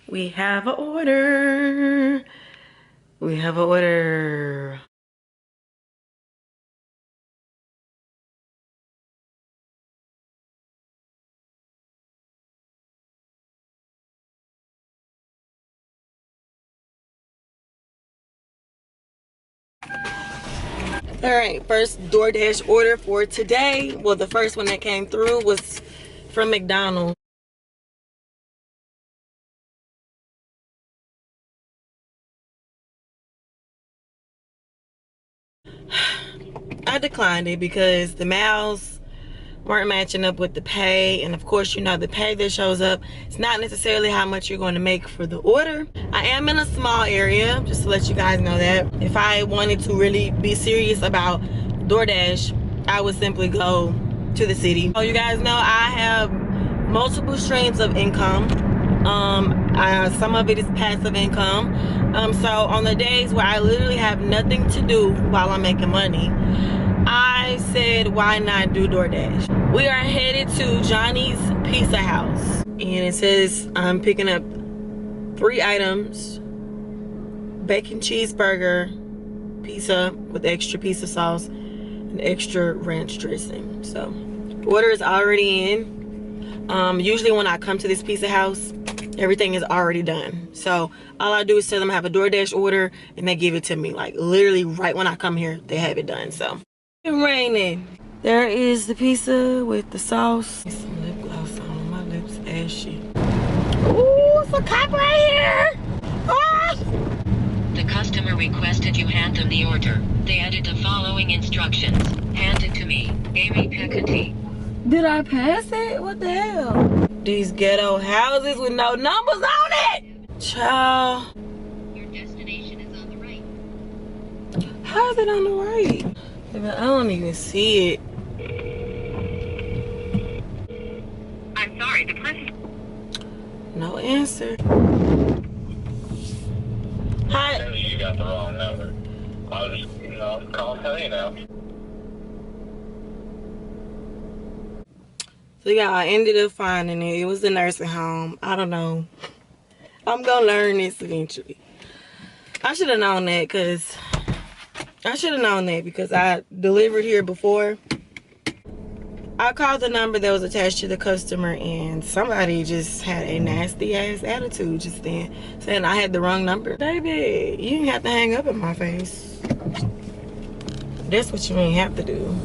We have an order. We have an order. All right, first DoorDash order for today. Well, the first one that came through was from McDonald's. I declined it because the miles weren't matching up with the pay, and of course, you know, the pay that shows up, it's not necessarily how much you're going to make for the order. I am in a small area, just to let you guys know that. If I wanted to really be serious about DoorDash, I would simply go to the city. So you guys know I have multiple streams of income. Some of it is passive income. So on the days where I literally have nothing to do while I'm making money, I said, why not do DoorDash? We are headed to Johnny's Pizza House, and it says I'm picking up 3 items: bacon cheeseburger, pizza with extra pizza sauce, and extra ranch dressing. So order is already in. Usually when I come to this pizza house, everything is already done. So all I do is tell them I have a DoorDash order, and they give it to me. Like literally right when I come here, they have it done. So it's raining. There is the pizza with the sauce. Some lip gloss on my lips, ashy. Ooh, it's a cop right here. Ah! The customer requested you hand them the order. They added the following instructions. Hand it to me, Amy Pecati. Did I pass it? What the hell? These ghetto houses with no numbers on it. Child. Your destination is on the right. How is it on the right? I don't even see it. I'm sorry, the person... No answer. Hi. You got the wrong number. I'll just, call and tell you now. So yeah, I ended up finding it. It was the nursing home. I don't know. I'm gonna learn this eventually. I should have known that because I delivered here before. I called the number that was attached to the customer, and somebody just had a nasty ass attitude just then, saying I had the wrong number. Baby, you didn't have to hang up in my face. That's what you ain't have to do.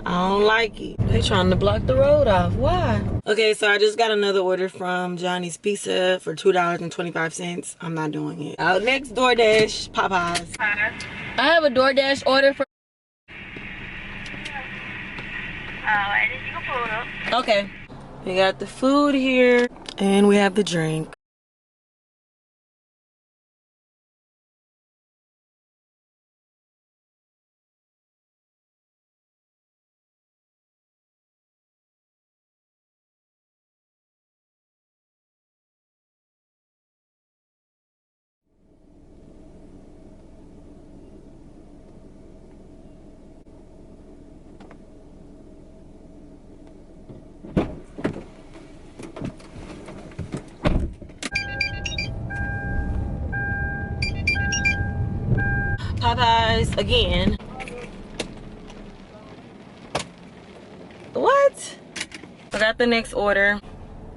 I don't like it. They trying to block the road off. Why? Okay, so I just got another order from Johnny's Pizza for $2.25. I'm not doing it. Out next, DoorDash, Popeyes. I have a DoorDash order for... Anything you can pull up. Okay. We got the food here, and we have the drink. Popeyes again. What? I got the next order.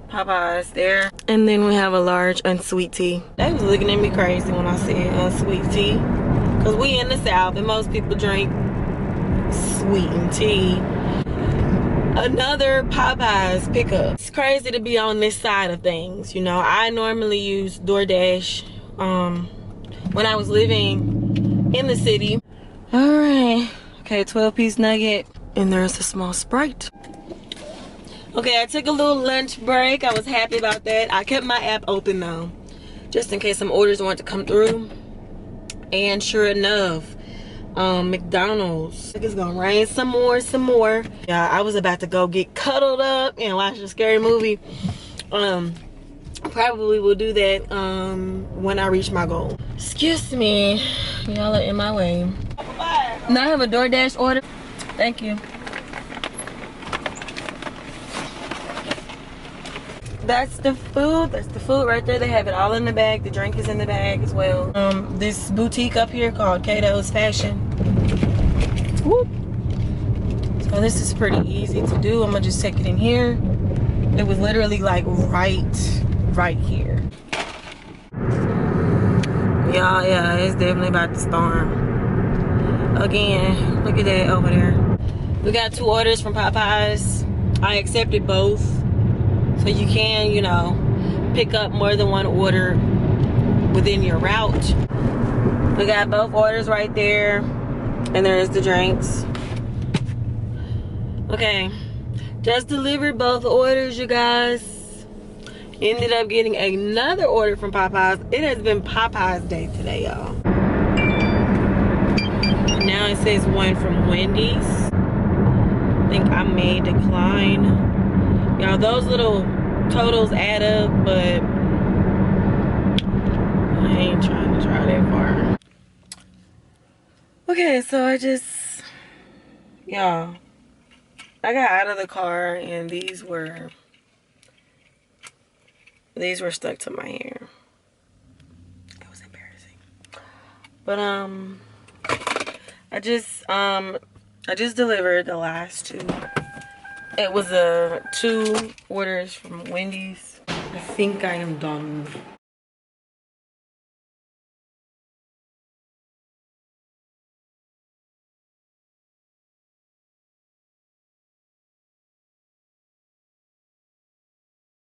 Popeyes there. And then we have a large unsweet tea. They was looking at me crazy when I said unsweet tea. Because we in the South and most people drink sweetened tea. Another Popeyes pickup. It's crazy to be on this side of things. You know, I normally use DoorDash when I was living in the city. All right. Okay, 12-piece nugget. And there's a small Sprite. Okay, I took a little lunch break. I was happy about that. I kept my app open though, just in case some orders want to come through. And sure enough, McDonald's. It's gonna rain some more. Yeah, I was about to go get cuddled up and watch a scary movie. Probably will do that when I reach my goal. Excuse me, y'all are in my way. Now I have a DoorDash order. Thank you. that's the food. That's the food right there. They have it all in the bag. The drink is in the bag as well. This boutique up here called Kato's Fashion. Whoop. So this is pretty easy to do. I'm gonna just take it in here. It was literally like right here. Yeah, it's definitely about to storm. Again, look at that over there. We got 2 orders from Popeyes. I accepted both. So you can, you know, pick up more than one order within your route. We got both orders right there. And there's the drinks. Okay. Just delivered both orders, you guys. Ended up getting another order from Popeyes. It has been Popeyes Day today, y'all. Now it says one from Wendy's. I think I may decline. Y'all, those little totals add up, but I ain't trying to try that far. Okay, so y'all, I got out of the car and these were stuck to my hair. It was embarrassing. But I just delivered the last 2. It was 2 orders from Wendy's. I think I am done.